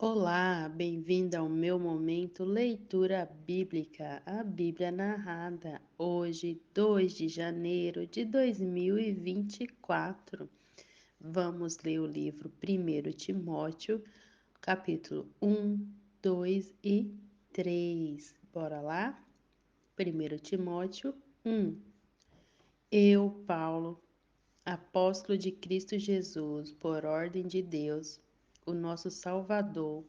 Olá, bem-vinda ao meu momento Leitura Bíblica, a Bíblia narrada, hoje, 2 de janeiro de 2024. Vamos ler o livro 1 Timóteo, capítulo 1, 2 e 3. Bora lá? 1 Timóteo 1. Eu, Paulo, apóstolo de Cristo Jesus, por ordem de Deus, o nosso Salvador,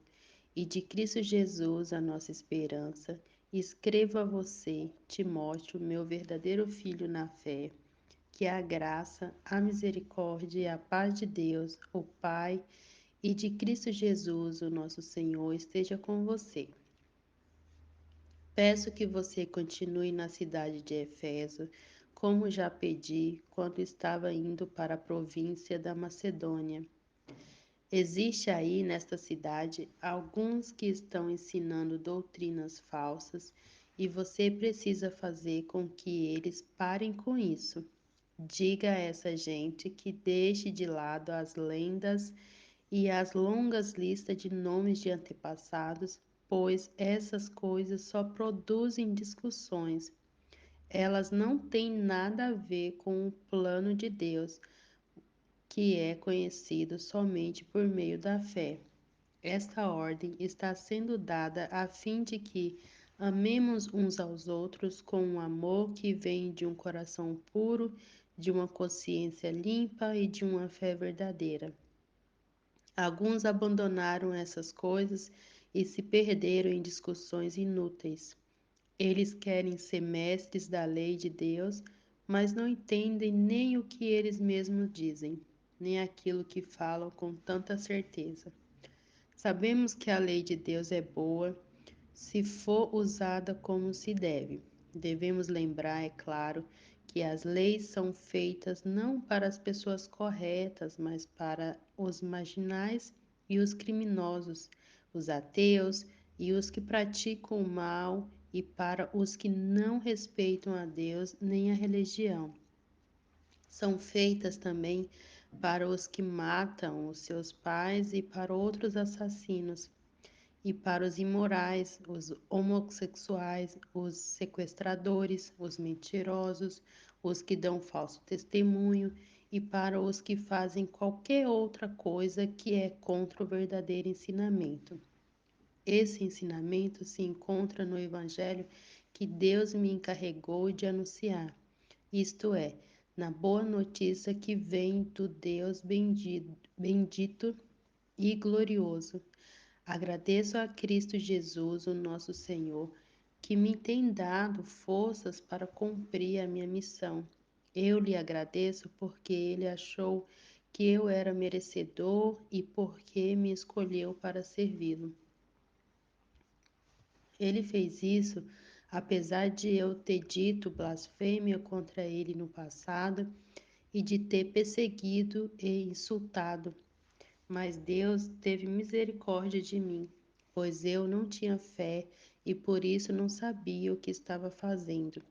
e de Cristo Jesus, a nossa esperança, escrevo a você, Timóteo, meu verdadeiro filho na fé, que a graça, a misericórdia e a paz de Deus, o Pai, e de Cristo Jesus, o nosso Senhor, esteja com você. Peço que você continue na cidade de Éfeso, como já pedi quando estava indo para a província da Macedônia. Existe aí nesta cidade alguns que estão ensinando doutrinas falsas e você precisa fazer com que eles parem com isso. Diga a essa gente que deixe de lado as lendas e as longas listas de nomes de antepassados, pois essas coisas só produzem discussões. Elas não têm nada a ver com o plano de Deus, que é conhecido somente por meio da fé. Esta ordem está sendo dada a fim de que amemos uns aos outros com um amor que vem de um coração puro, de uma consciência limpa e de uma fé verdadeira. Alguns abandonaram essas coisas e se perderam em discussões inúteis. Eles querem ser mestres da lei de Deus, mas não entendem nem o que eles mesmos dizem, nem aquilo que falam com tanta certeza. Sabemos que a lei de Deus é boa se for usada como se deve. Devemos lembrar, é claro, que as leis são feitas não para as pessoas corretas, mas para os marginais e os criminosos, os ateus e os que praticam o mal, e para os que não respeitam a Deus nem a religião. São feitas também para os que matam os seus pais e para outros assassinos, e para os imorais, os homossexuais, os sequestradores, os mentirosos, os que dão falso testemunho, e para os que fazem qualquer outra coisa que é contra o verdadeiro ensinamento. Esse ensinamento se encontra no Evangelho que Deus me encarregou de anunciar, isto é, na boa notícia que vem do Deus bendito e glorioso. Agradeço a Cristo Jesus, o nosso Senhor, que me tem dado forças para cumprir a minha missão. Eu lhe agradeço porque ele achou que eu era merecedor e porque me escolheu para servi-lo. Ele fez isso apesar de eu ter dito blasfêmia contra ele no passado e de ter perseguido e insultado. Mas Deus teve misericórdia de mim, pois eu não tinha fé e por isso não sabia o que estava fazendo.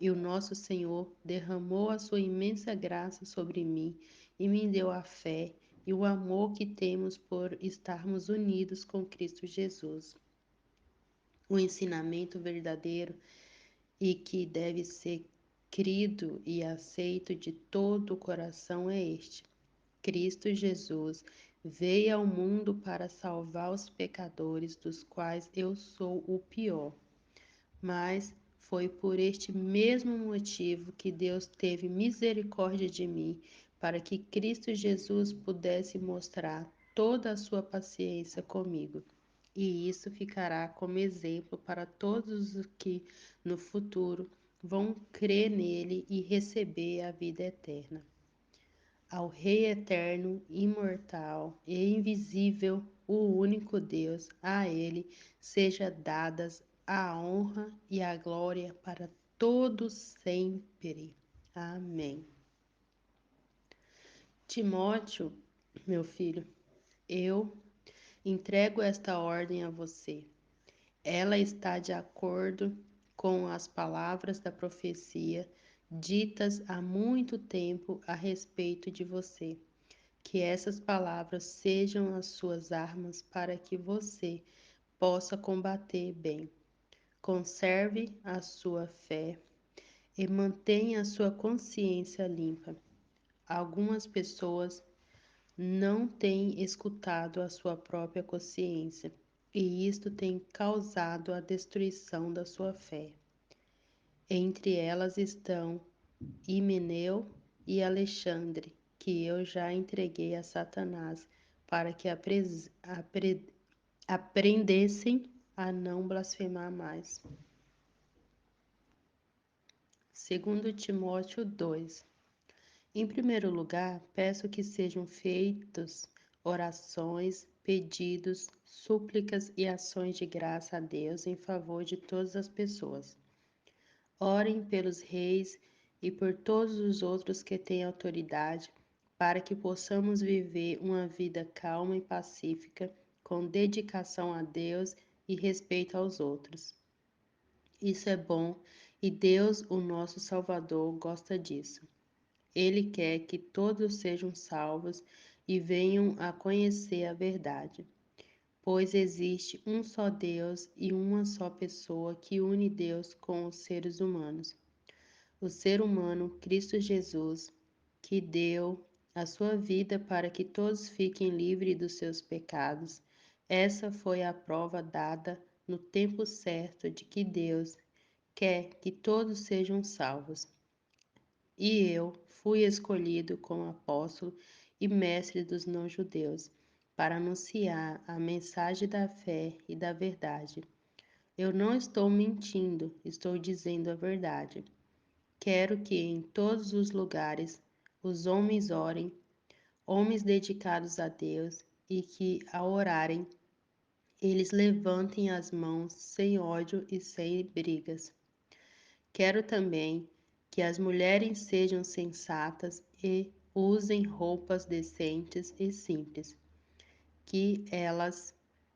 E o nosso Senhor derramou a sua imensa graça sobre mim e me deu a fé e o amor que temos por estarmos unidos com Cristo Jesus. O ensinamento verdadeiro e que deve ser crido e aceito de todo o coração é este: Cristo Jesus veio ao mundo para salvar os pecadores, dos quais eu sou o pior. Mas foi por este mesmo motivo que Deus teve misericórdia de mim, para que Cristo Jesus pudesse mostrar toda a sua paciência comigo. E isso ficará como exemplo para todos os que no futuro vão crer nele e receber a vida eterna. Ao Rei eterno, imortal e invisível, o único Deus, a Ele seja dadas a honra e a glória para todos sempre. Amém. Timóteo, meu filho, eu entrego esta ordem a você. Ela está de acordo com as palavras da profecia ditas há muito tempo a respeito de você. Que essas palavras sejam as suas armas para que você possa combater bem. Conserve a sua fé e mantenha a sua consciência limpa. Algumas pessoas não têm escutado a sua própria consciência, e isto tem causado a destruição da sua fé. Entre elas estão Himeneu e Alexandre, que eu já entreguei a Satanás para que aprendessem a não blasfemar mais. Segundo Timóteo 2. Em primeiro lugar, peço que sejam feitos orações, pedidos, súplicas e ações de graça a Deus em favor de todas as pessoas. Orem pelos reis e por todos os outros que têm autoridade, para que possamos viver uma vida calma e pacífica, com dedicação a Deus e respeito aos outros. Isso é bom e Deus, o nosso Salvador, gosta disso. Ele quer que todos sejam salvos e venham a conhecer a verdade, pois existe um só Deus e uma só pessoa que une Deus com os seres humanos. O ser humano, Cristo Jesus, que deu a sua vida para que todos fiquem livres dos seus pecados. Essa foi a prova dada no tempo certo de que Deus quer que todos sejam salvos. E eu fui escolhido como apóstolo e mestre dos não-judeus para anunciar a mensagem da fé e da verdade. Eu não estou mentindo, estou dizendo a verdade. Quero que em todos os lugares os homens orem, homens dedicados a Deus, e que, ao orarem, eles levantem as mãos sem ódio e sem brigas. Quero também que as mulheres sejam sensatas e usem roupas decentes e simples, que elas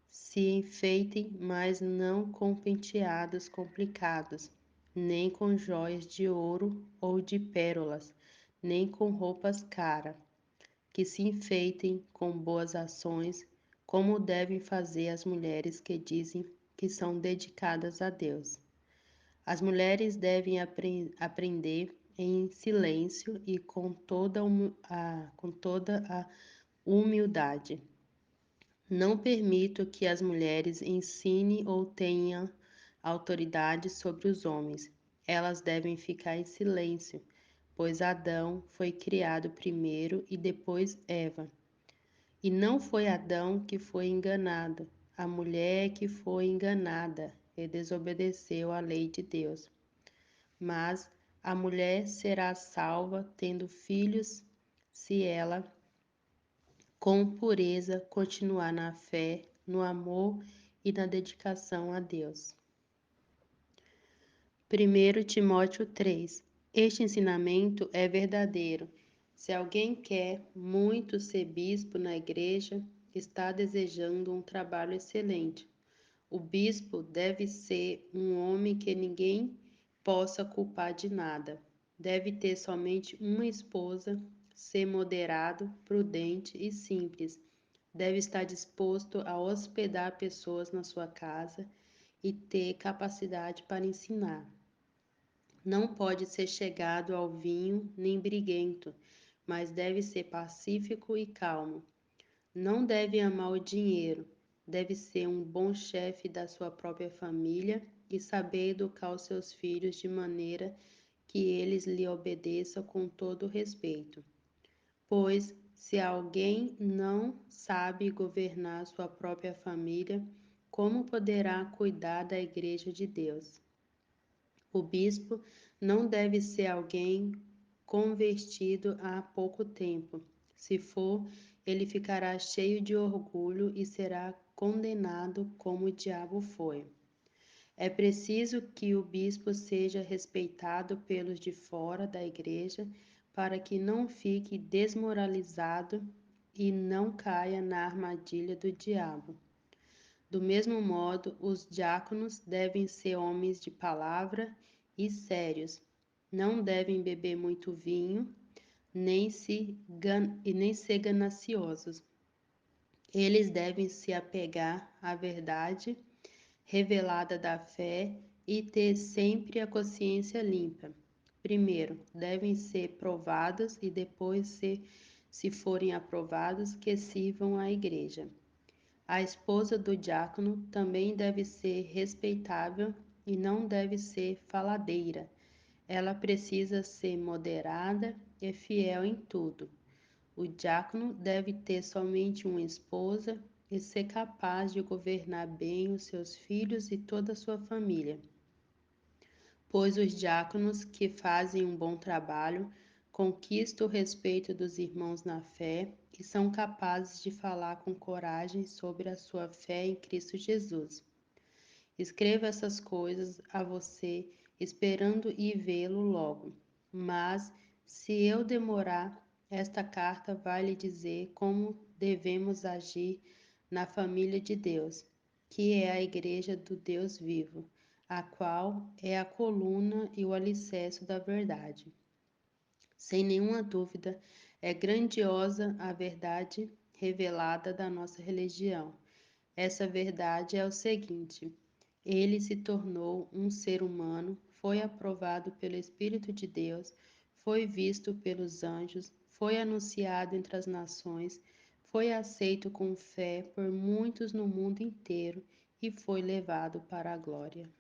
se enfeitem, mas não com penteados complicados, nem com joias de ouro ou de pérolas, nem com roupas caras, que se enfeitem com boas ações, como devem fazer as mulheres que dizem que são dedicadas a Deus. As mulheres devem aprender em silêncio e com toda a humildade. Não permito que as mulheres ensinem ou tenham autoridade sobre os homens. Elas devem ficar em silêncio, pois Adão foi criado primeiro e depois Eva. E não foi Adão que foi enganado, a mulher é que foi enganada e desobedeceu à lei de Deus. Mas a mulher será salva tendo filhos se ela com pureza continuar na fé, no amor e na dedicação a Deus. 1 Timóteo 3. Este ensinamento é verdadeiro. Se alguém quer muito ser bispo na igreja, está desejando um trabalho excelente. O bispo deve ser um homem que ninguém possa culpar de nada. Deve ter somente uma esposa, ser moderado, prudente e simples. Deve estar disposto a hospedar pessoas na sua casa e ter capacidade para ensinar. Não pode ser chegado ao vinho nem briguento, mas deve ser pacífico e calmo. Não deve amar o dinheiro, deve ser um bom chefe da sua própria família e saber educar os seus filhos de maneira que eles lhe obedeçam com todo respeito. Pois, se alguém não sabe governar sua própria família, como poderá cuidar da Igreja de Deus? O bispo não deve ser alguém convertido há pouco tempo. Se for, ele ficará cheio de orgulho e será condenado como o diabo foi. É preciso que o bispo seja respeitado pelos de fora da igreja para que não fique desmoralizado e não caia na armadilha do diabo. Do mesmo modo, os diáconos devem ser homens de palavra e sérios. Não devem beber muito vinho, nem ser gananciosos. Eles devem se apegar à verdade revelada da fé e ter sempre a consciência limpa. Primeiro, devem ser provados e depois, se forem aprovados, que sirvam à igreja. A esposa do diácono também deve ser respeitável e não deve ser faladeira. Ela precisa ser moderada e fiel em tudo. O diácono deve ter somente uma esposa e ser capaz de governar bem os seus filhos e toda a sua família, pois os diáconos que fazem um bom trabalho conquistam o respeito dos irmãos na fé e são capazes de falar com coragem sobre a sua fé em Cristo Jesus. Escreva essas coisas a você, esperando ir vê-lo logo. Mas, se eu demorar, esta carta vai lhe dizer como devemos agir na família de Deus, que é a igreja do Deus vivo, a qual é a coluna e o alicerce da verdade. Sem nenhuma dúvida, é grandiosa a verdade revelada da nossa religião. Essa verdade é o seguinte: ele se tornou um ser humano, foi aprovado pelo Espírito de Deus, foi visto pelos anjos, foi anunciado entre as nações, foi aceito com fé por muitos no mundo inteiro e foi levado para a glória.